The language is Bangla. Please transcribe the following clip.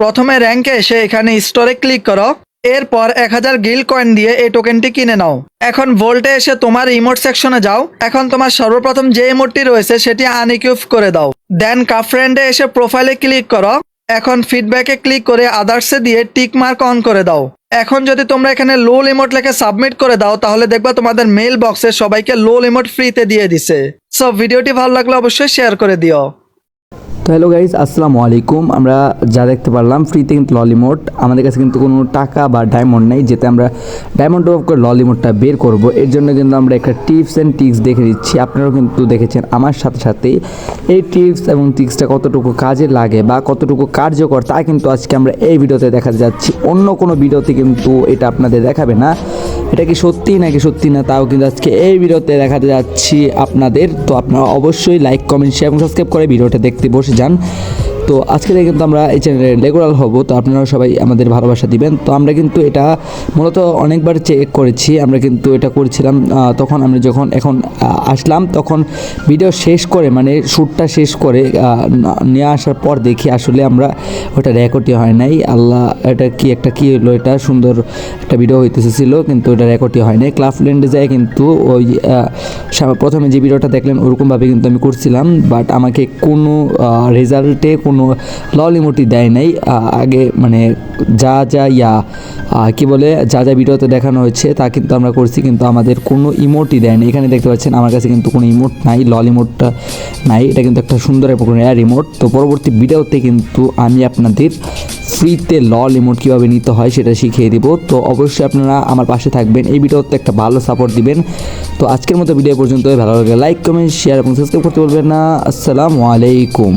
প্রথমে র্যাঙ্কে এসে এখানে স্টোরে ক্লিক করো। এরপর 1000 গিল্ড কয়েন দিয়ে এই টোকেনটি কিনে নাও। এখন ভোল্টে এসে তোমার ইমোট সেকশনে যাও। এখন তোমার সর্বপ্রথম যে ইমোটটি রয়েছে সেটি আনইকুইপ করে দাও। দেন কাফ্রেন্ডে এসে প্রোফাইলে ক্লিক করো। এখন ফিডব্যাকে ক্লিক করে আদার্সে দিয়ে টিক মার্ক অন করে দাও। এখন যদি তোমরা এখানে লোল ইমোট লিখে সাবমিট করে দাও তাহলে দেখবা তোমাদের মেইল বক্সে সবাইকে লোল ইমোট ফ্রিতে দিয়ে দিছে। সো ভিডিওটি ভালো লাগলে অবশ্যই শেয়ার করে দিও। তো হ্যালো গাইজ, আসসালামু আলাইকুম। আমরা যা দেখতে পারলাম ফ্রিতে কিন্তু ললিমোট, আমাদের কাছে কিন্তু কোনো টাকা বা ডায়মন্ড নেই যেতে আমরা ডায়মন্ড অফ করে ললিমোটটা বের করব। এর জন্য কিন্তু আমরা একটা টিপস অ্যান্ড ট্রিক্স দেখে দিচ্ছি। আপনারাও কিন্তু দেখেছেন আমার সাথে সাথে এই টিপস এবং ট্রিক্সটা কতটুকু কাজে লাগে বা কতটুকু কার্যকর তা কিন্তু আজকে আমরা এই ভিডিওতে দেখাতে যাচ্ছি। অন্য কোনো ভিডিওতে কিন্তু এটা আপনাদের দেখাবে না। এটা কি সত্যি নাকি সত্যি না তাও কিন্তু আজকে এই ভিডিওতে দেখাতে যাচ্ছি আপনাদের। তো আপনারা অবশ্যই লাইক, কমেন্ট, শেয়ার এবং সাবস্ক্রাইব করে ভিডিওটা দেখতে বসে যান। তো আজকে থেকে কিন্তু আমরা এই চ্যানেলে রেগুলার হব, তো আপনারা সবাই আমাদের ভালোবাসা দিবেন। তো আমরা কিন্তু এটা মূলত অনেকবার চেক করেছি, আমরা কিন্তু এটা করেছিলাম তখন আমরা যখন এখন আসলাম তখন ভিডিও শেষ করে মানে শ্যুটটা শেষ করে নিয়ে আসার পর দেখি আসলে আমরা ওটা রেকর্ডই হয় নাই। আল্লাহ, এটা কি হলো, এটা সুন্দর একটা ভিডিও হইতেছিল কিন্তু এটা রেকর্ডই হয় নাই। ক্লাফল্যান্ডে যায় কিন্তু ওই প্রথমে যে ভিডিওটা দেখলেন ওরকমভাবে কিন্তু আমি করছিলাম, বাট আমাকে কোনো রেজাল্টে কোনো ললিমোটি দেয় নাই। আগে মানে যা ভিডিওতে দেখানো হয়েছে তা কিন্তু আমরা করছি, কিন্তু আমাদের কোনো ইমোটই দেয় না। এখানে দেখতে পাচ্ছেন আমার কাছে কিন্তু কোনো ইমোট নাই, ললিমোটটা নাই। এটা কিন্তু একটা সুন্দর রেয়ার ইমোট। তো পরবর্তী ভিডিওতে কিন্তু আমি আপনাদের ফ্রিতে ললিমোট কীভাবে নিতে হয় সেটা শিখিয়ে দিব। তো অবশ্যই আপনারা আমার পাশে থাকবেন, এই ভিডিওতে একটা ভালো সাপোর্ট দিবেন। তো আজকের মতো ভিডিও পর্যন্ত ভালো লাগে লাইক, কমেন্ট, শেয়ার এবং সাবস্ক্রাইব করতে বলবেন না। আসসালামু আলাইকুম।